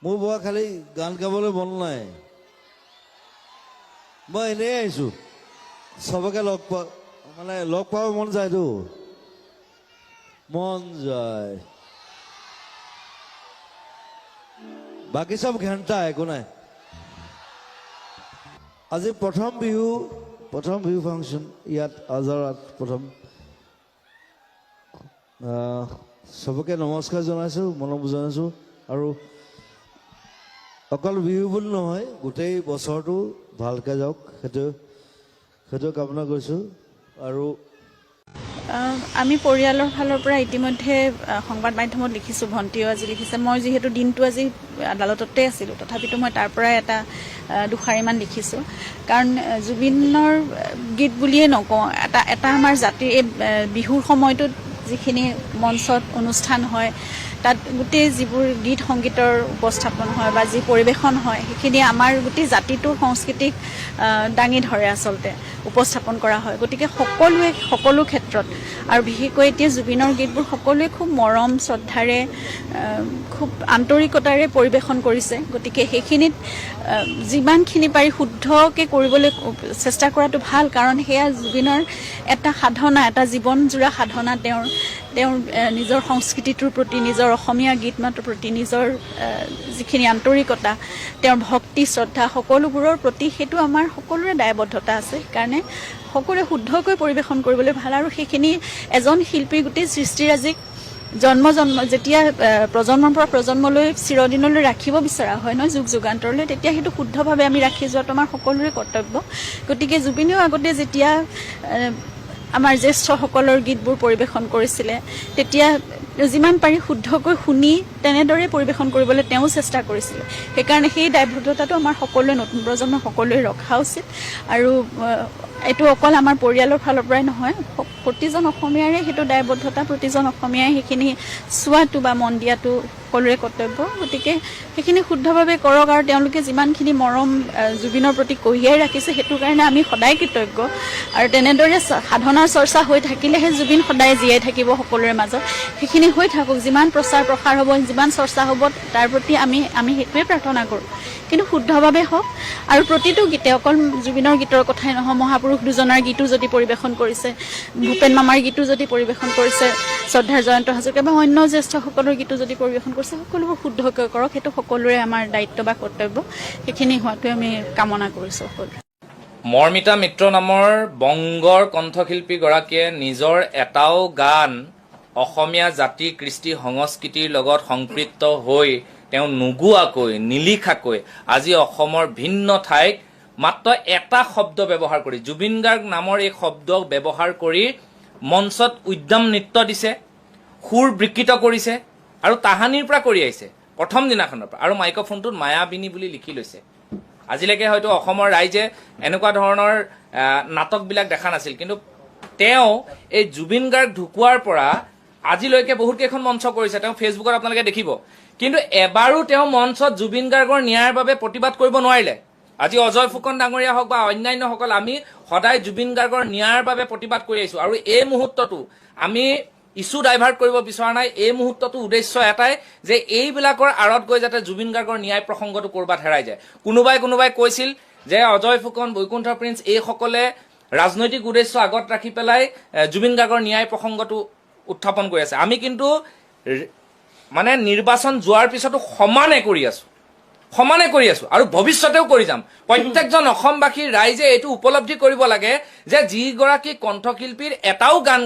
মোৰ বৰ খালি গান গাবলৈ মন নাই মই এনেই আহিছোঁ চবকে লগ পাব মন যায়তো মন যায় বাকী চব ঘেণ্টা একো নাই আজি প্ৰথম বিহু ফাংচন ইয়াত আজাৰত প্ৰথম চবকে নমস্কাৰ জনাইছোঁ মৰম জনাইছোঁ আৰু অকল বিহু বুলি নহয় গোটেই বছৰটো ভালকৈ যাওক সেইটো কামনা কৰিছোঁ আৰু আমি পৰিয়ালৰ ফালৰ পৰা ইতিমধ্যে সংবাদ মাধ্যমত লিখিছোঁ ভণ্টিও আজি লিখিছে মই যিহেতু দিনটো আজি আদালততে আছিলোঁ তথাপিতো মই তাৰ পৰাই এটা দুষাৰিমান লিখিছোঁ কাৰণ জুবিনৰ গীত বুলিয়ে নকওঁ এটা আমাৰ জাতিৰ এই বিহুৰ সময়টোত যিখিনি মঞ্চত অনুষ্ঠান হয় তাত গোটেই যিবোৰ গীত সংগীতৰ উপস্থাপন হয় বা যি পৰিৱেশন হয় সেইখিনি আমাৰ গোটেই জাতিটোৰ সংস্কৃতিক দাঙি ধৰে আচলতে উপস্থাপন কৰা হয় গতিকে সকলো ক্ষেত্ৰত আৰু বিশেষকৈ এতিয়া জুবিনৰ গীতবোৰ সকলোৱে খুব মৰম শ্ৰদ্ধাৰে খুব আন্তৰিকতাৰে পৰিৱেশন কৰিছে গতিকে সেইখিনিত যিমানখিনি পাৰি শুদ্ধকৈ কৰিবলৈ চেষ্টা কৰাটো ভাল কাৰণ সেয়া জুবিনৰ এটা সাধনা এটা জীৱনজোৰা সাধনা তেওঁৰ নিজৰ সংস্কৃতিটোৰ প্ৰতি নিজৰ অসমীয়া গীত মাতৰ প্ৰতি নিজৰ যিখিনি আন্তৰিকতা তেওঁৰ ভক্তি শ্ৰদ্ধা সকলোবোৰৰ প্ৰতি সেইটো আমাৰ সকলোৰে দায়বদ্ধতা আছে কাৰণে সকলোৱে শুদ্ধকৈ পৰিৱেশন কৰিবলৈ ভাল আৰু সেইখিনি এজন শিল্পীৰ গোটেই সৃষ্টিৰাজিক জন্ম যেতিয়া প্ৰজন্মৰ পৰা প্ৰজন্মলৈ চিৰদিনলৈ ৰাখিব বিচৰা হয় নহয় যুগ যুগান্তৰলৈ তেতিয়া সেইটো শুদ্ধভাৱে আমি ৰাখি যোৱাটো আমাৰ সকলোৰে কৰ্তব্য গতিকে জুবিনেও আগতে যেতিয়া আমাৰ জ্যেষ্ঠসকলৰ গীতবোৰ পৰিৱেশন কৰিছিলে তেতিয়া যিমান পাৰি শুদ্ধকৈ শুনি তেনেদৰে পৰিৱেশন কৰিবলৈ তেওঁ চেষ্টা কৰিছিলে সেইকাৰণে সেই দায়বদ্ধতাটো আমাৰ সকলোৱে নতুন প্ৰজন্মৰ সকলোৱে ৰখা উচিত আৰু এইটো অকল আমাৰ পৰিয়ালৰ ফালৰ পৰাই নহয় প্ৰতিজন অসমীয়াৰে সেইটো দায়বদ্ধতা প্ৰতিজন অসমীয়াই সেইখিনি চোৱাটো বা মন দিয়াটো সকলোৰে কৰ্তব্য গতিকে সেইখিনি শুদ্ধভাৱে কৰক আৰু তেওঁলোকে যিমানখিনি মৰম জুবিনৰ প্ৰতি কঢ়িয়াই ৰাখিছে সেইটো কাৰণে আমি সদায় কৃতজ্ঞ আৰু তেনেদৰে সাধনাৰ চৰ্চা হৈ থাকিলেহে জুবিন সদায় জীয়াই থাকিব সকলোৰে মাজত সেইখিনি হৈ থাকক যিমান প্ৰচাৰ প্ৰসাৰ হ'ব যিমান চৰ্চা হ'ব তাৰ প্ৰতি আমি সেইটোৱে প্ৰাৰ্থনা কৰোঁ কিন্তু শুদ্ধভাৱে হওক আৰু প্ৰতিটো গীতে অকল জুবিনৰ গীতৰ কথাই নহয় মহাপুৰুষ দুজনৰ গীতো যদি পৰিৱেশন কৰিছে ভূপেন মামাৰ গীতো যদি পৰিৱেশন কৰিছে শ্ৰদ্ধাৰ জয়ন্ত হাজৰিকা বা অন্য জ্যেষ্ঠসকলৰ গীতো যদি পৰিৱেশন কৰিছে সকলোবোৰ শুদ্ধকৈ কৰক সেইটো সকলোৰে আমাৰ দায়িত্ব বা কৰ্তব্য সেইখিনি হোৱাটোৱে আমি কামনা কৰিছোঁ সকলোৱে মৰ্মিতা মিত্ৰ নামৰ বংগৰ কণ্ঠশিল্পীগৰাকীয়ে নিজৰ এটাও গান অসমীয়া জাতি কৃষ্টি সংস্কৃতিৰ লগত সম্পৃক্ত হৈ তেওঁ নুগুৱাকৈ নিলিখাকৈ আজি অসমৰ ভিন্ন ঠাইত মাত্ৰ এটা শব্দ ব্যৱহাৰ কৰি জুবিন গাৰ্গ নামৰ এই শব্দ ব্যৱহাৰ কৰি মঞ্চত উদ্যম নৃত্য দিছে সুৰ বিকৃত কৰিছে আৰু তাহানিৰ পৰা কৰি আহিছে প্ৰথম দিনাখনৰ পৰা আৰু মাইক্ৰফোনটোত মায়াবিনী বুলি লিখি লৈছে আজিলৈকে হয়তো অসমৰ ৰাইজে এনেকুৱা ধৰণৰ নাটকবিলাক দেখা নাছিল কিন্তু তেওঁ এই জুবিন গাৰ্গ ঢুকুৱাৰ পৰা আজিলৈকে বহুত কেইখন মঞ্চ কৰিছে তেওঁ ফেচবুকত আপোনালোকে দেখিব কিন্তু এবাৰো তেওঁ মঞ্চত জুবিন গাৰ্গৰ ন্যায়ৰ বাবে প্ৰতিবাদ কৰিব নোৱাৰিলে আজি অজয় ফুকন ডাঙৰীয়া হওক বা অন্যান্যসকল আমি সদায় জুবিন গাৰ্গৰ ন্যায়ৰ বাবে প্ৰতিবাদ কৰি আহিছোঁ আৰু এই মুহূৰ্তটো আমি ইছ্যু ডাইভাৰ্ট কৰিব বিচৰা নাই এই মুহূৰ্তটো উদ্দেশ্য এটাই যে এইবিলাকৰ আঁৰত গৈ যাতে জুবিন গাৰ্গৰ ন্যায় প্ৰসংগটো ক'ৰবাত হেৰাই যায় কোনোবাই কৈছিল যে অজয় ফুকন বৈকুণ্ঠ প্ৰিন্স এইসকলে ৰাজনৈতিক উদ্দেশ্য আগত ৰাখি পেলাই জুবিন গাৰ্গৰ ন্যায় প্ৰসংগটো উত্থাপন কৰি আছে আমি কিন্তু মানে নিৰ্বাচন যোৱাৰ পিছতো সমানে কৰি আছো আৰু ভৱিষ্যতেও কৰি যাম প্ৰত্যেকজন অসমবাসীৰ ৰাইজে এইটো উপলব্ধি কৰিব লাগে যে যিগৰাকী কণ্ঠশিল্পীৰ এটাও গান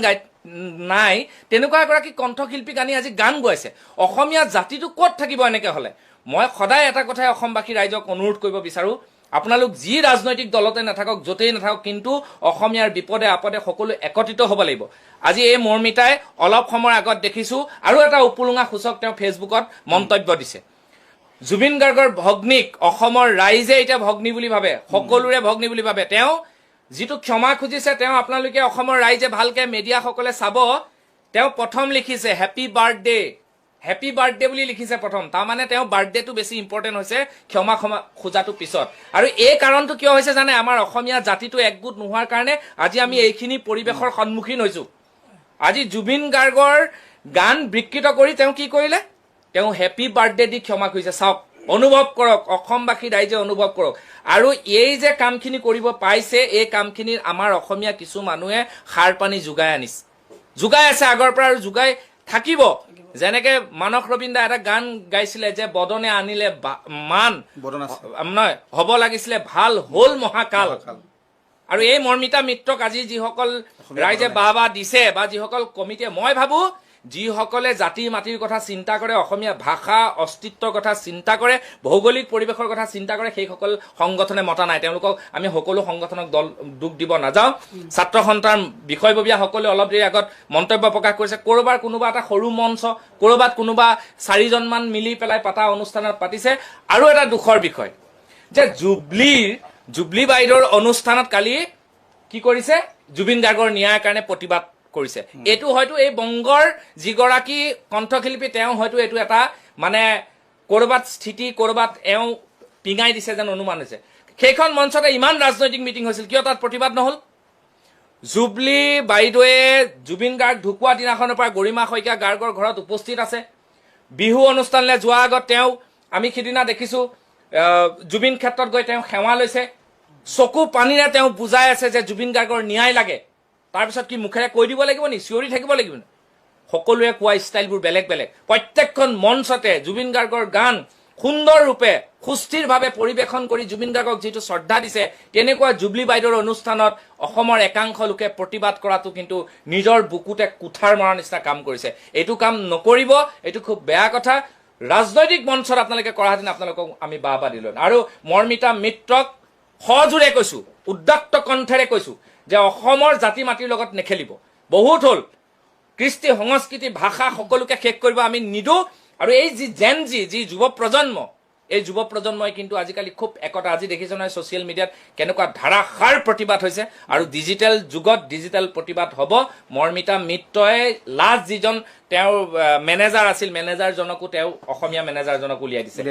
নাই তেনেকুৱা এগৰাকী কণ্ঠশিল্পীক আনি আজি গান গাইছে অসমীয়া জাতিটো ক'ত থাকিব এনেকে হ'লে মই সদায় এটা কথাই অসমবাসী ৰাইজক অনুৰোধ কৰিব বিচাৰো আপোনালোক যি ৰাজনৈতিক দলতে নাথাকক য'তেই নাথাকক কিন্তু অসমীয়াৰ বিপদে আপদে সকলো একত্ৰিত হ'ব লাগিব আজি এই মৰ্মিতাই অলপ সময়ৰ আগত দেখিছো আৰু এটা উপলুঙা সূচক তেওঁ ফেচবুকত মন্তব্য দিছে জুবিন গাৰ্গৰ ভগ্নীক অসমৰ ৰাইজে এতিয়া ভগ্নী বুলি ভাবে সকলোৰে ভগ্নী বুলি ভাবে তেওঁ যিটো ক্ষমা খুজিছে তেওঁ আপোনালোকে অসমৰ ৰাইজে ভালকে মিডিয়াসকলে চাব তেওঁ প্ৰথম লিখিছে হেপী বাৰ্থডে বুলি লিখিছে প্ৰথম তাৰমানে তেওঁ বাৰ্থডেটো বেছি ইম্পৰ্টেণ্ট হৈছে ক্ষমা খোজাটো পিছত আৰু এই কাৰণটো কিয় হৈছে জানে আমাৰ অসমীয়া জাতিটো একগোট নোহোৱাৰ কাৰণে আজি আমি এইখিনি পৰিৱেশৰ সন্মুখীন হৈছো আজি জুবিন গাৰ্গৰ গান বিকৃত কৰি তেওঁ কি কৰিলে তেওঁ হেপী বাৰ্থডে দি ক্ষমা খুজিছে চাওক অনুভৱ কৰক, অসমবাসী ৰাইজে অনুভৱ কৰক। আৰু এই যে কামখিনি কৰিব পাইছে, এই কামখিনিৰ আমাৰ অসমীয়া কিছু মানুহে সাৰ পানী যোগাই আনিছে, যোগাই আছে আগৰ পৰা আৰু যোগাই থাকিব। যেনেকে মানস ৰবীন্দ্ৰ এটা গান গাইছিলে যে বদনে আনিলে মান নহয়, হ'ব লাগিছিলে ভাল হ'ল মহাকাল। আৰু এই মৰ্মিতা মিত্ৰক আজি যিসকল ৰাইজে বাহ দিছে বা যিসকল কমিটিয়ে, মই ভাবো যিসকলে জাতি মাটিৰ কথা চিন্তা কৰে, অসমীয়া ভাষা অস্তিত্বৰ কথা চিন্তা কৰে, ভৌগোলিক পৰিৱেশৰ কথা চিন্তা কৰে, সেইসকল সংগঠনে মতা নাই। তেওঁলোকক আমি সকলো সংগঠনক দুখ দিব নাযাওঁ। ছাত্ৰ সন্থাৰ বিষয়ববীয়াসকলে অলপ দেৰি আগত মন্তব্য প্ৰকাশ কৰিছে, ক'ৰবাৰ কোনোবা এটা সৰু মঞ্চ, ক'ৰবাত কোনোবা 4জনমান মিলি পেলাই পাতা অনুষ্ঠানত পাতিছে। আৰু এটা দুখৰ বিষয় যে জুবলি বাইদেউৰ অনুষ্ঠানত কালি কি কৰিছে, জুবিন গাৰ্গৰ ন্যায়ৰ কাৰণে প্ৰতিবাদ কৰিছে। এইটো হয়তো এই বংগৰ যিগৰাকী কণ্ঠশিল্পী, তেওঁ হয়তো এইটো এটা মানে ক'ৰবাত স্থিতি, ক'ৰবাত এওঁ পিঙাই দিছে যেন অনুমান হৈছে। সেইখন মঞ্চতে ইমান ৰাজনৈতিক মিটিং হৈছিল, কিয় তাত প্ৰতিবাদ নহ'ল? জুবলি বাইদেৱে জুবিন গাৰ্গ ঢুকুৱা দিনাখনৰ পৰা গৰিমা শইকীয়া গাৰ্গৰ ঘৰত উপস্থিত আছে। বিহু অনুষ্ঠানলৈ যোৱাৰ আগত আমি সিদিনা দেখিছো জুবিন ক্ষেত্ৰত গৈ তেওঁ সেৱা লৈছে, চকু পানীৰে তেওঁ বুজাই আছে যে জুবিন গাৰ্গৰ ন্যায় লাগে। তাৰপিছত কি মুখেৰে কৈ দিব লাগিব নি, চিঞৰি থাকিব লাগিব নি? সকলোৱে কোৱা ষ্টাইলবোৰ বেলেগ বেলেগ। প্ৰত্যেকখন মঞ্চতে জুবিন গাৰ্গৰ গান সুন্দৰ ৰূপে সুস্থিৰভাৱে পৰিৱেশন কৰি জুবিন গাৰ্গক যিটো শ্ৰদ্ধা দিছে, তেনেকুৱা জুবলি বাইদেউৰ অনুষ্ঠানত অসমৰ একাংশ লোকে প্ৰতিবাদ কৰাটো কিন্তু নিজৰ বুকুতে কুঠাৰ মৰাৰ নিচিনা কাম কৰিছে। এইটো কাম নকৰিব, এইটো খুব বেয়া কথা। ৰাজনৈতিক মঞ্চত আপোনালোকে কৰাহেঁতেন আপোনালোকক আমি বাহ দিলো। আৰু মৰ্মিতা মিত্ৰক সজোৰে কৈছো, উদ্যক্ত কণ্ঠেৰে কৈছো যে অসমৰ জাতি মাটিৰ লগত নেখেলিব। বহুত হ'ল, কৃষ্টি সংস্কৃতি ভাষা সকলোকে শেষ কৰিব আমি নিদো। আৰু এই যি যুৱ প্ৰজন্ম, এই যুৱ প্ৰজন্মই কিন্তু আজিকালি খুব একতা। আজি দেখিছে নহয় ছচিয়েল মিডিয়াত কেনেকুৱা ধাৰাসাৰ প্ৰতিবাদ হৈছে। আৰু ডিজিটেল যুগত ডিজিটেল প্ৰতিবাদ হ'ব। মৰ্মিতা মিত্ৰই লাষ্ট যিজন তেওঁৰ মেনেজাৰ আছিল, মেনেজাৰজনকো তেওঁ অসমীয়া মেনেজাৰজনক উলিয়াই দিছে।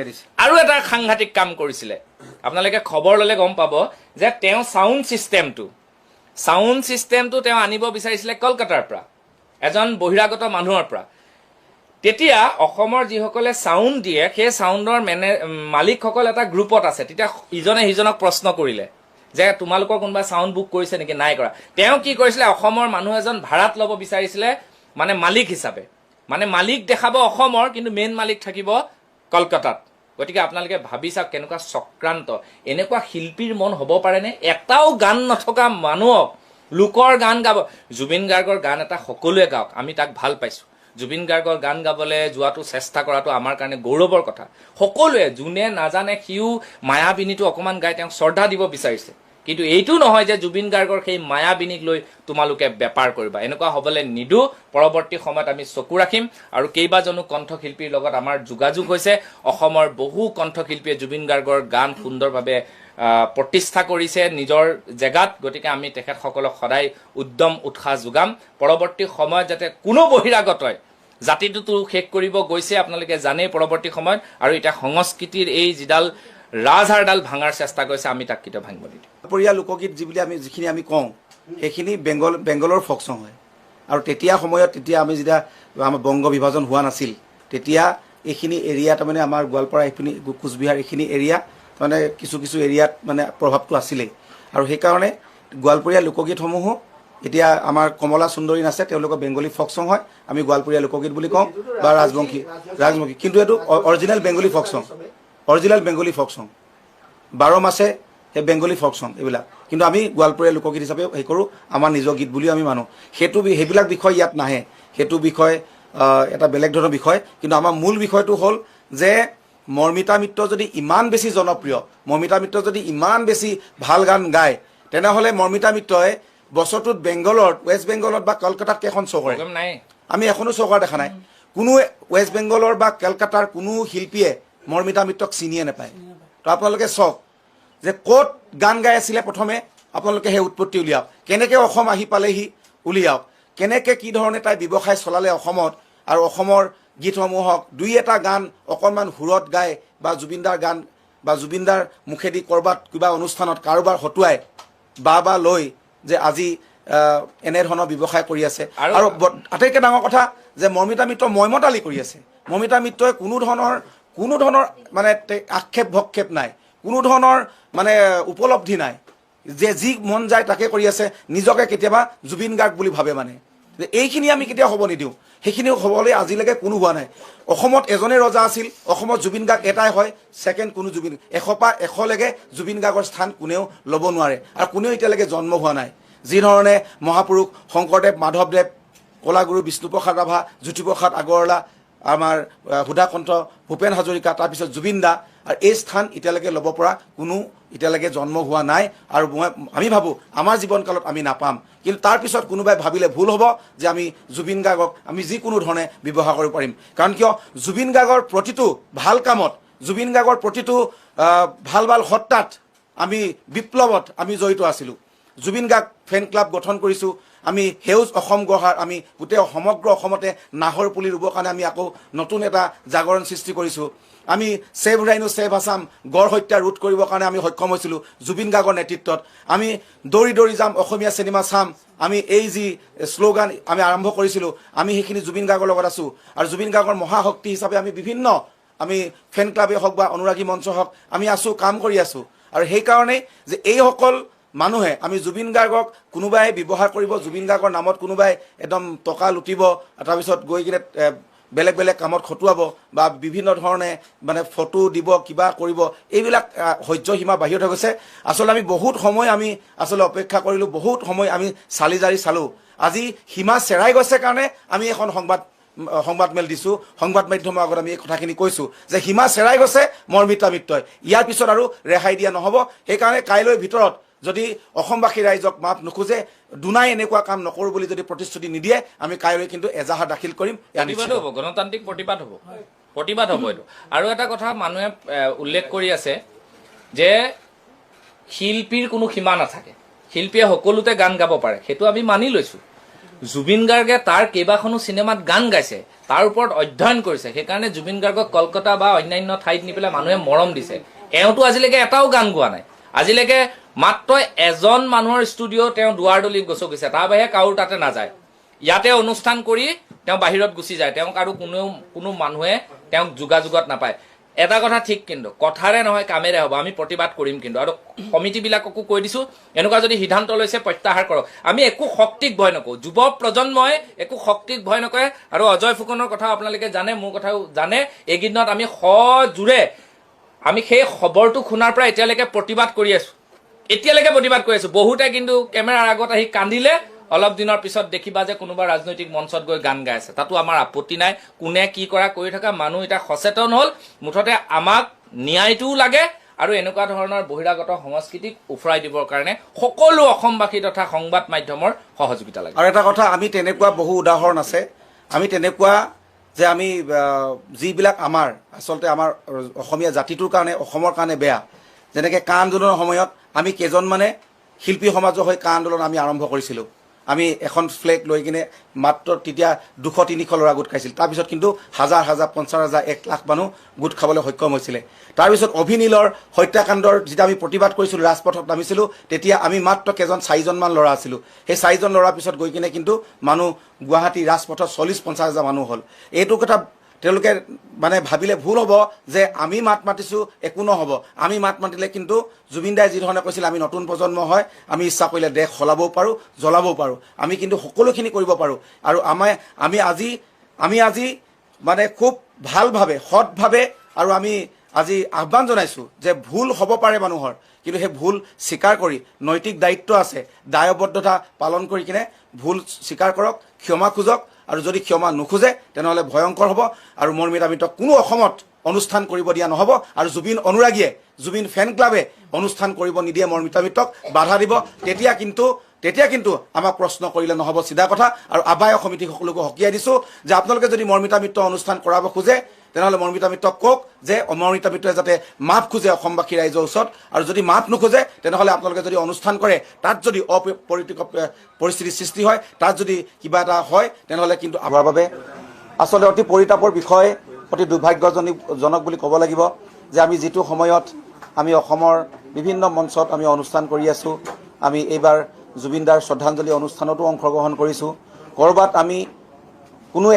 আৰু এটা সাংঘাতিক কাম কৰিছিলে, আপোনালোকে খবৰ ল'লে গম পাব যে তেওঁ চাউণ্ড ছিষ্টেমটো তেওঁ আনিব বিচাৰিছিলে কলকাতাৰ পৰা, এজন বহিৰাগত মানুহৰ পৰা। তেতিয়া অসমৰ যিসকলে চাউণ্ড দিয়ে, সেই চাউণ্ডৰ মালিকসকল এটা গ্ৰুপত আছে। তেতিয়া ইজনে সিজনক প্ৰশ্ন কৰিলে যে তোমালোকৰ কোনোবা চাউণ্ড বুক কৰিছে নেকি? নাই কৰা। তেওঁ কি কৰিছিলে, অসমৰ মানুহ এজন ভাড়াত ল'ব বিচাৰিছিলে, মানে মালিক হিচাপে, মানে মালিক দেখাব অসমৰ, কিন্তু মেইন মালিক থাকিব কলকাতাত। গতিকে আপোনালোকে ভাবি চাওক কেনেকুৱা চক্ৰান্ত। এনেকুৱা শিল্পীৰ মন হ'ব পাৰেনে? এটাও গান নথকা মানুহক লোকৰ গান গাব। জুবিন গাৰ্গৰ গান এটা সকলোৱে গাওক, আমি তাক ভাল পাইছো। জুবিন গাৰ্গৰ গান গাবলৈ যোৱাটো চেষ্টা কৰাটো আমাৰ কাৰণে গৌৰৱৰ কথা। সকলোৱে, যোনে নাজানে সিও মায়াবিনীটো অকণমান গাই তেওঁক শ্ৰদ্ধা দিব বিচাৰিছে। কিন্তু এইটো নহয় যে জুবিন গাৰ্গৰ সেই মায়াবিনীক লৈ তোমালোকে বেপাৰ কৰিবা। এনেকুৱা হ'বলৈ নিদো। পৰৱৰ্তী সময়ত আমি চকু ৰাখিম। আৰু কেইবাজনো কণ্ঠশিল্পীৰ লগত আমাৰ যোগাযোগ হৈছে। অসমৰ বহু কণ্ঠশিল্পীয়ে জুবিন গাৰ্গৰ গান সুন্দৰভাৱে প্ৰতিষ্ঠা কৰিছে নিজৰ জেগাত। গতিকে আমি তেখেতসকলক সদায় উদ্যম উৎসাহ যোগাম। পৰৱৰ্তী সময়ত যাতে কোনো বহিৰাগতই জাতিটোতো শেষ কৰিব গৈছে, আপোনালোকে জানেই পৰৱৰ্তী সময়ত। আৰু এতিয়া সংস্কৃতিৰ এই যিডাল ৰাজহাড়ডাল ভাঙাৰ চেষ্টা কৰিছে, আমি তাক কেতিয়াও ভাঙিব নিদিওঁ। পৰিয়া লোকগীত যিখিনি আমি কওঁ, সেইখিনি বেংগলৰ ফক চং হয়। আৰু তেতিয়া আমি যেতিয়া আমাৰ বংগ বিভাজন হোৱা নাছিল, তেতিয়া এইখিনি এৰিয়া তাৰমানে আমাৰ গোৱালপাৰা, এইখিনি কোচবিহাৰ, এইখিনি এৰিয়া তাৰমানে কিছু এৰিয়াত মানে প্ৰভাৱটো আছিলেই। আৰু সেইকাৰণে গোৱালপৰীয়া লোকগীতসমূহো এতিয়া আমাৰ কমলা সুন্দৰী আছে, তেওঁলোকৰ বেংগলী ফক চং হয়, আমি গোৱালপৰীয়া লোকগীত বুলি কওঁ, বা ৰাজবংশী। কিন্তু এইটো অৰিজিনেল বেংগলী ফক চং, 12 মাছে সেই বেংগলী ফক চং এইবিলাক। কিন্তু আমি গোৱালপৰীয়া লোকগীত হিচাপে হেৰি কৰোঁ, আমাৰ নিজৰ গীত বুলিও আমি মানো। সেইবিলাক বিষয় ইয়াত নাহে, সেইটো বিষয় এটা বেলেগ ধৰণৰ বিষয়। কিন্তু আমাৰ মূল বিষয়টো হ'ল যে মৰ্মিতা মিত্ৰ যদি ইমান বেছি জনপ্ৰিয়, মৰ্মিতা মিত্ৰ যদি ইমান বেছি ভাল গান গায়, তেনেহ'লে মৰ্মিতা মিত্ৰই বছৰটোত ৱেষ্ট বেংগলত বা কলকাতাত কেইখন শ্ব' কৰে? আমি এখনো শ্ব' কৰা দেখা নাই। কোনো ৱেষ্ট বেংগলৰ বা কলকাতাৰ কোনো শিল্পীয়ে মৰ্মিতা মিত্ৰক চিনিয়ে নাপায়। তো আপোনালোকে চাওক যে ক'ত গান গাই আছিলে প্ৰথমে, আপোনালোকে সেই উৎপত্তি উলিয়াওক। কেনেকৈ অসম আহি পালেহি উলিয়াওক। কেনেকৈ কি ধৰণে তাই ব্যৱসায় চলালে অসমত, আৰু অসমৰ গীতসমূহক দুই এটা গান অকণমান সুৰত গায়, বা জুবিনদাৰ গান বা জুবিনদাৰ মুখেদি ক'ৰবাত কিবা অনুষ্ঠানত কাৰোবাৰ হতুৱাই বা লৈ যে আজি এনেধৰণৰ ব্যৱসায় কৰি আছে। আৰু আটাইতকৈ ডাঙৰ কথা যে মৰ্মিতা মিত্ৰ মইমতালি কৰি আছে। মৰ্মিতা মিত্ৰই কোনো ধৰণৰ কোনো ধৰণৰ মানে আক্ষেপ ভক্ষেপ নাই, কোনো ধৰণৰ মানে উপলব্ধি নাই, যে যি মন যায় তাকে কৰি আছে, নিজকে কেতিয়াবা জুবিন গাৰ্গ বুলি ভাবে মানে। এইখিনি আমি কেতিয়াও হ'ব নিদিওঁ, সেইখিনি হ'বলৈ আজিলৈকে কোনো হোৱা নাই। অসমত এজনে ৰজা আছিল, অসমত জুবিন গাৰ্গ এটাই হয়, ছেকেণ্ড কোনো জুবিন 100 পৰা 100লৈকে জুবিন গাৰ্গৰ স্থান কোনেও ল'ব নোৱাৰে, আৰু কোনেও এতিয়ালৈকে জন্ম হোৱা নাই। যিধৰণে মহাপুৰুষ শংকৰদেৱ, মাধৱদেৱ, কলাগুৰু বিষ্ণুপ্ৰসাদ ৰাভা, জ্যোতিপ্ৰসাদ আগৰৱালা, আমাৰ সুধাকণ্ঠ ভূপেন হাজৰিকা, তাৰপিছত জুবিন দা, আৰু এই স্থান এতিয়ালৈকে ল'ব পৰা কোনো এতিয়ালৈকে জন্ম হোৱা নাই, আৰু আমি ভাবোঁ আমাৰ জীৱনকালত আমি নাপাম। কিন্তু তাৰপিছত কোনোবাই ভাবিলে ভুল হ'ব যে আমি জুবিন গাৰ্গক আমি যিকোনো ধৰণে ব্যৱহাৰ কৰিব পাৰিম। কাৰণ কিয় জুবিন গাৰ্গৰ প্ৰতিটো ভাল কামত, জুবিন গাৰ্গৰ প্ৰতিটো ভাল ভাল সত্তাত, আমি বিপ্লৱত আমি জড়িত আছিলোঁ। জুবিন গাৰ্গ ফেন ক্লাব গঠন কৰিছোঁ, আমি সেউজ অসম গঢ়াৰ, আমি গোটেই সমগ্ৰ অসমতে নাহৰ পুলি ৰুবৰ কাৰণে আমি আকৌ নতুন এটা জাগৰণ সৃষ্টি কৰিছোঁ। আমি ছেভ ৰাইনো ছেভ আছাম, গড় হত্যা ৰোধ কৰিবৰ কাৰণে আমি সক্ষম হৈছিলোঁ জুবিন গাৰ্গৰ নেতৃত্বত। আমি দৌৰি দৌৰি যাম অসমীয়া চিনেমা চাম, আমি এই যি শ্লোগান আমি আৰম্ভ কৰিছিলোঁ, আমি সেইখিনি জুবিন গাৰ্গৰ লগত আছোঁ। আৰু জুবিন গাৰ্গৰ মহাশক্তি হিচাপে আমি বিভিন্ন আমি ফেন ক্লাবেই হওক বা অনুৰাগী মঞ্চ হওক আমি আছোঁ, কাম কৰি আছোঁ। আৰু সেইকাৰণেই যে এইসকল মানুহে আমি জুবিন গাৰ্গক কোনোবাই ব্যৱহাৰ কৰিব, জুবিন গাৰ্গৰ নামত কোনোবাই একদম টকা লুটিব, তাৰপিছত গৈ কিনে বেলেগ বেলেগ কামত খটুৱাব বা বিভিন্ন ধৰণে মানে ফটো দিব, কিবা কৰিব, এইবিলাক সহ্য সীমা বাহিৰত হৈ গৈছে। আচলতে আমি বহুত সময় আমি আচলতে অপেক্ষা কৰিলোঁ, বহুত সময় আমি চালি জাৰি চালোঁ। আজি সীমা চেৰাই গৈছে কাৰণে আমি এখন সংবাদমেল দিছোঁ, সংবাদ মাধ্যমৰ আগত আমি এই কথাখিনি কৈছোঁ যে সীমা চেৰাই গৈছে মৰ্মিতা মিত্ৰই, ইয়াৰ পিছত আৰু ৰেহাই দিয়া নহ'ব। সেইকাৰণে কাইলৈৰ ভিতৰত যদি অসমবাসী ৰাইজক মাফ নোখোজে, দুনাই এনেকুৱা কাম নকৰোঁ বুলি যদি প্ৰতিশ্ৰুতি নিদিয়ে, আমি কাইলৈ কিন্তু এজাহাৰ দাখিল কৰিম। প্ৰতিবাদ হ'ব, গণতান্ত্ৰিক প্ৰতিবাদ হ'ব, প্ৰতিবাদ হ'ব এইটো। আৰু এটা কথা মানুহে উল্লেখ কৰি আছে যে শিল্পীৰ কোনো সীমা নাথাকে, শিল্পীয়ে সকলোতে গান গাব পাৰে, সেইটো আমি মানি লৈছোঁ। জুবিন গাৰ্গে তাৰ কেইবাখনো চিনেমাত গান গাইছে, তাৰ ওপৰত অধ্যয়ন কৰিছে, সেইকাৰণে জুবিন গাৰ্গক কলকাতা বা অন্যান্য ঠাইত নি পেলাই মানুহে মৰম দিছে। এওঁতো আজিলৈকে এটাও গান গোৱা নাই, আজিলৈকে মাত্ৰ এজন মানুহৰ ষ্টুডিঅ' তেওঁ দুৱাৰ দলি গছকিছে, তাৰ বাহিৰে কাৰো তাতে নাযায়। ইয়াতে অনুষ্ঠান কৰি তেওঁ বাহিৰত গুচি যায়, তেওঁক আৰু কোনো মানুহে তেওঁক যোগাযোগত নাপায়। এটা কথা ঠিক, কিন্তু কথাৰে নহয় কামেৰে হ'ব, আমি প্ৰতিবাদ কৰিম কিন্তু। আৰু সমিতিবিলাককো কৈ দিছোঁ, এনেকুৱা যদি সিদ্ধান্ত লৈছে প্ৰত্যাহাৰ কৰক। আমি একো শক্তিক ভয় নকৰোঁ, যুৱ প্ৰজন্মই একো শক্তিক ভয় নকৰে। আৰু অজয় ফুকনৰ কথা আপোনালোকে জানে, মোৰ কথাও জানে। এইকেইদিনত আমি সজোৰে আমি সেই খবৰটো শুনাৰ পৰা এতিয়ালৈকে প্ৰতিবাদ কৰি আছোঁ, বহুতে কিন্তু কেমেৰাৰ আগত আহি কান্দিলে, অলপ দিনৰ পিছত দেখিবা যে কোনোবা ৰাজনৈতিক মঞ্চত গৈ গান গাই আছে, তাতো আমাৰ আপত্তি নাই। কোনে কি কৰা কৰি থকা, মানুহ এতিয়া সচেতন হ'ল। মুঠতে আমাক ন্যায়টোও লাগে, আৰু এনেকুৱা ধৰণৰ বহিৰাগত সংস্কৃতিক উফৰাই দিবৰ কাৰণে সকলো অসমবাসী তথা সংবাদ মাধ্যমৰ সহযোগিতা লাগে। আৰু এটা কথা, আমি তেনেকুৱা বহু উদাহৰণ আছে, আমি তেনেকুৱা যে আমি যিবিলাক আমাৰ আচলতে আমাৰ অসমীয়া জাতিটোৰ কাৰণে, অসমৰ কাৰণে বেয়া, যেনেকৈ কা আন্দোলনৰ সময়ত আমি কেইজনমানে শিল্পী সমাজৰ হৈ কা আন্দোলন আমি আৰম্ভ কৰিছিলোঁ। আমি এখন ফ্লেগ লৈ কিনে মাত্ৰ তেতিয়া 200-300 ল'ৰা গোট খাইছিল, তাৰপিছত কিন্তু 1000-1000, 50,000, 1 লাখ মানুহ গোট খাবলৈ সক্ষম হৈছিলে। তাৰপিছত অভিনীলৰ হত্যাকাণ্ডৰ যেতিয়া আমি প্ৰতিবাদ কৰিছিলোঁ, ৰাজপথত নামিছিলোঁ, তেতিয়া আমি মাত্ৰ 4জনমান ল'ৰা আছিলোঁ। সেই 4জন ল'ৰাৰ পিছত গৈ কিনে কিন্তু মানুহ গুৱাহাটী ৰাজপথত 40-50 হাজাৰ মানুহ হ'ল। এইটো কথা তেওঁলোকে মানে ভাবিলে ভুল হ'ব যে আমি মাত মাতিছোঁ একো নহ'ব। আমি মাত মাতিলে কিন্তু জুবিন দাই যিধৰণে কৈছিল, আমি নতুন প্ৰজন্ম হয়, আমি ইচ্ছা কৰিলে দেশ সলাবও পাৰোঁ, জ্বলাবও পাৰোঁ, আমি কিন্তু সকলোখিনি কৰিব পাৰোঁ। আৰু আমি আজি মানে খুব ভালভাৱে, সৎভাৱে, আৰু আমি আজি আহ্বান জনাইছোঁ যে ভুল হ'ব পাৰে মানুহৰ, কিন্তু সেই ভুল স্বীকাৰ কৰি নৈতিক দায়িত্ব আছে, দায়বদ্ধতা পালন কৰি কিনে ভুল স্বীকাৰ কৰক, ক্ষমা খোজক। আৰু যদি ক্ষমা নোখোজে তেনেহ'লে ভয়ংকৰ হ'ব। আৰু মৰ্মিতা মিত্ৰক কোনো অসমত অনুষ্ঠান কৰিব দিয়া নহ'ব। আৰু জুবিন অনুৰাগীয়ে, জুবিন ফেন ক্লাবে অনুষ্ঠান কৰিব নিদিয়ে, মৰ্মিতা মিত্ৰক বাধা দিব, তেতিয়া কিন্তু আমাক প্ৰশ্ন কৰিলে নহ'ব, চিধা কথা। আৰু আহ্বায়ক সমিতি সকলোকে সকীয়াই দিছোঁ যে আপোনালোকে যদি মৰ্মিতা মিত্ৰ অনুষ্ঠান কৰাব খোজে, তেনেহ'লে মৰ্মিতা মিত্ৰক কওক যে মৰ্মিতা মিত্ৰই যাতে মাফ খোজে অসমবাসী ৰাইজৰ ওচৰত। আৰু যদি মাফ নোখোজে তেনেহ'লে আপোনালোকে যদি অনুষ্ঠান কৰে, তাত যদি পৰিস্থিতিৰ সৃষ্টি হয়, তাত যদি কিবা এটা হয়, তেনেহ'লে কিন্তু আমাৰ বাবে আচলতে অতি পৰিতাপৰ বিষয়, অতি দুৰ্ভাগ্যজনক বুলি ক'ব লাগিব যে আমি যিটো সময়ত আমি অসমৰ বিভিন্ন মঞ্চত আমি অনুষ্ঠান কৰি আছোঁ, আমি এইবাৰ জুবিনদাৰ শ্ৰদ্ধাঞ্জলি অনুষ্ঠানতো অংশগ্ৰহণ কৰিছোঁ। ক'ৰবাত আমি কোনো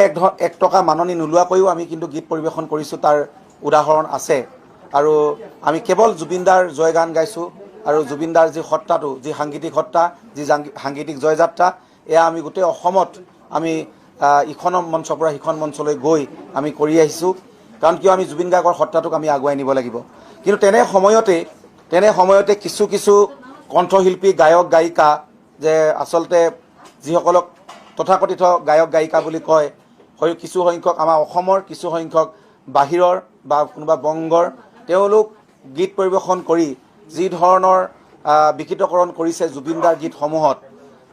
এক টকা মাননি নোলোৱাকৈও আমি কিন্তু গীত পৰিৱেশন কৰিছোঁ, তাৰ উদাহৰণ আছে আৰু আমি কেৱল জুবিনদাৰ জয়গান গাইছোঁ আৰু জুবিনদাৰ যি সত্তাটো যি সাংগীতিক সত্তা যি সাংগীতিক জয়যাত্ৰা এয়া আমি গোটেই অসমত আমি ইখন মঞ্চৰ পৰা সিখন মঞ্চলৈ গৈ আমি কৰি আহিছোঁ কাৰণ কিয় আমি জুবিন গাৰ্গৰ সত্তাটোক আমি আগুৱাই নিব লাগিব কিন্তু তেনে সময়তে কিছু কিছু কণ্ঠশিল্পী গায়ক গায়িকা যে আচলতে যিসকলক তথাকথিত গায়ক গায়িকা বুলি কয় কিছু সংখ্যক আমাৰ অসমৰ কিছু সংখ্যক বাহিৰৰ বা কোনোবা বংগৰ তেওঁলোক গীত পৰিৱেশন কৰি যি ধৰণৰ বিকৃতকৰণ কৰিছে জুবিনদাৰ গীতসমূহত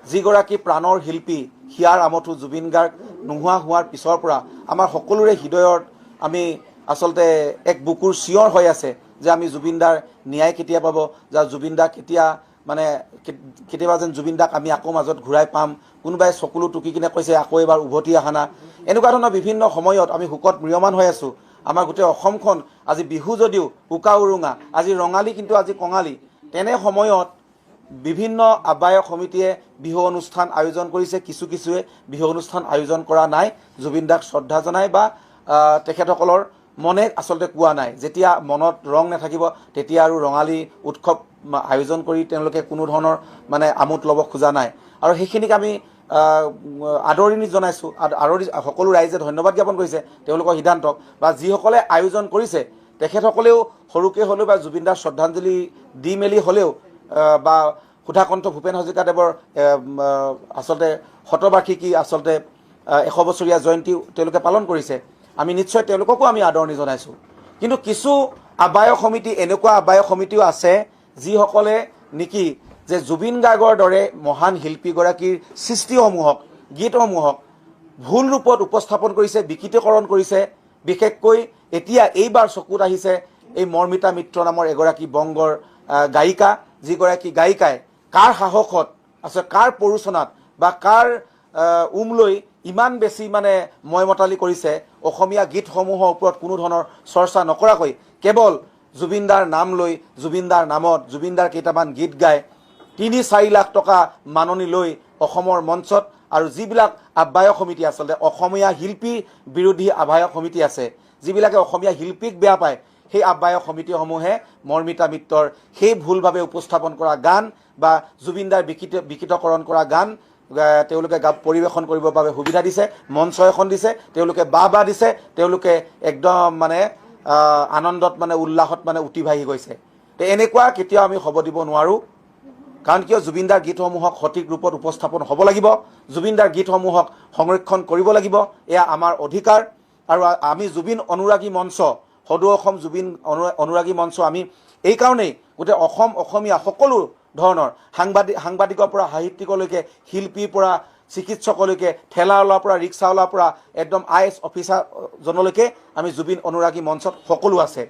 যিগৰাকী প্ৰাণৰ শিল্পী হিয়াৰ আমঠু জুবিন গাৰ্গ নোহোৱা হোৱাৰ পিছৰ পৰা আমাৰ সকলোৰে হৃদয়ত আমি আচলতে এক বুকুৰ চিঞৰ হৈ আছে যে আমি জুবিনদাৰ ন্যায় কেতিয়া পাব যে জুবিনদা কেতিয়াবা যেন জুবিনদাক আমি আকৌ মাজত ঘূৰাই পাম কোনোবাই চকুলো টুকি কিনে কৈছে আকৌ এবাৰ উভতি অহা না এনেকুৱা ধৰণৰ বিভিন্ন সময়ত আমি শোকত ম্ৰিয়মান হৈ আছোঁ আমাৰ গোটেই অসমখন আজি বিহু যদিও উকা উৰুঙা আজি ৰঙালী কিন্তু আজি কঙালী তেনে সময়ত বিভিন্ন আহ্বায়ক সমিতিয়ে বিহু অনুষ্ঠান আয়োজন কৰিছে কিছুৱে বিহু অনুষ্ঠান আয়োজন কৰা নাই জুবিনদাক শ্ৰদ্ধা জনাই বা তেখেতসকলৰ মনে আচলতে কোৱা নাই যেতিয়া মনত ৰং নাথাকিব তেতিয়া আৰু ৰঙালী উৎসৱ আয়োজন কৰি তেওঁলোকে কোনো ধৰণৰ আমোদ ল'ব খোজা নাই আৰু সেইখিনিক আমি আদৰণি জনাইছোঁ সকলো ৰাইজে ধন্যবাদ জ্ঞাপন কৰিছে তেওঁলোকৰ সিদ্ধান্তক বা যিসকলে আয়োজন কৰিছে তেখেতসকলেও সৰুকৈ হ'লেও বা জুবিনদাৰ শ্ৰদ্ধাঞ্জলি দি মেলি হ'লেও বা সুধাকণ্ঠ ভূপেন হাজৰিকাদেৱৰ আচলতে শতবাৰ্ষিকী আচলতে 100 বছৰীয়া জয়ন্তী তেওঁলোকে পালন কৰিছে আমি নিশ্চয় তেওঁলোককো আমি আদৰণি জনাইছোঁ কিন্তু কিছু আহ্বায়ক সমিতি এনেকুৱা আহ্বায়ক সমিতিও আছে যিসকলে নেকি যে জুবিন গাৰ্গৰ দৰে মহান শিল্পীগৰাকীৰ সৃষ্টিসমূহক গীতসমূহক ভুল ৰূপত উপস্থাপন কৰিছে বিকৃতকৰণ কৰিছে বিশেষকৈ এতিয়া এইবাৰ চকুত আহিছে এই মৰ্মিতা মিত্ৰ নামৰ এগৰাকী বংগৰ গায়িকা যিগৰাকী গায়িকাই কাৰ সাহসত আছে কাৰ পৰোচনাত বা কাৰ লৈ ইমান বেছি ময়মতালি কৰিছে অসমীয়া গীতসমূহৰ ওপৰত কোনো ধৰণৰ চৰ্চা নকৰাকৈ কেৱল জুবিনদাৰ নাম লৈ জুবিনদাৰ নামত জুবিনদাৰ কেইটামান গীত গায় ৩-৪ লাখ টকা মাননি লৈ অসমৰ মঞ্চত আৰু যিবিলাক আহ্বায়ক সমিতি আচলতে অসমীয়া শিল্পী বিৰোধী আহ্বায়ক সমিতি আছে যিবিলাকে অসমীয়া শিল্পীক বেয়া পায় সেই আহ্বায়ক সমিতিসমূহে মৰ্মিতা মিত্ৰৰ সেই ভুলভাৱে উপস্থাপন কৰা গান বা জুবিনদাৰ বিকৃতকৰণ কৰা গান তেওঁলোকে পৰিৱেশন কৰিবৰ বাবে সুবিধা দিছে মঞ্চ এখন দিছে তেওঁলোকে বাহ দিছে তেওঁলোকে একদম আনন্দত উল্লাসত উটি ভাহি গৈছে এনেকুৱা কেতিয়াও আমি হ'ব দিব নোৱাৰোঁ কাৰণ কিয় জুবিনদাৰ গীতসমূহক সঠিক ৰূপত উপস্থাপন হ'ব লাগিব জুবিনদাৰ গীতসমূহক সংৰক্ষণ কৰিব লাগিব এয়া আমাৰ অধিকাৰ আৰু আমি জুবিন অনুৰাগী মঞ্চ সদৌ অসম জুবিন অনুৰাগী মঞ্চ আমি এই কাৰণেই গোটেই অসমীয়া সকলো ধৰণৰ সাংবাদিকৰ পৰা সাহিত্যিকলৈকে শিল্পীৰ পৰা চিকিৎসকলৈকে ঠেলাৱালাৰ পৰা ৰিক্সাৱালাৰ পৰা একদম IAS অফিচাৰজনলৈকে আমি জুবিন অনুৰাগী মঞ্চত সকলো আছে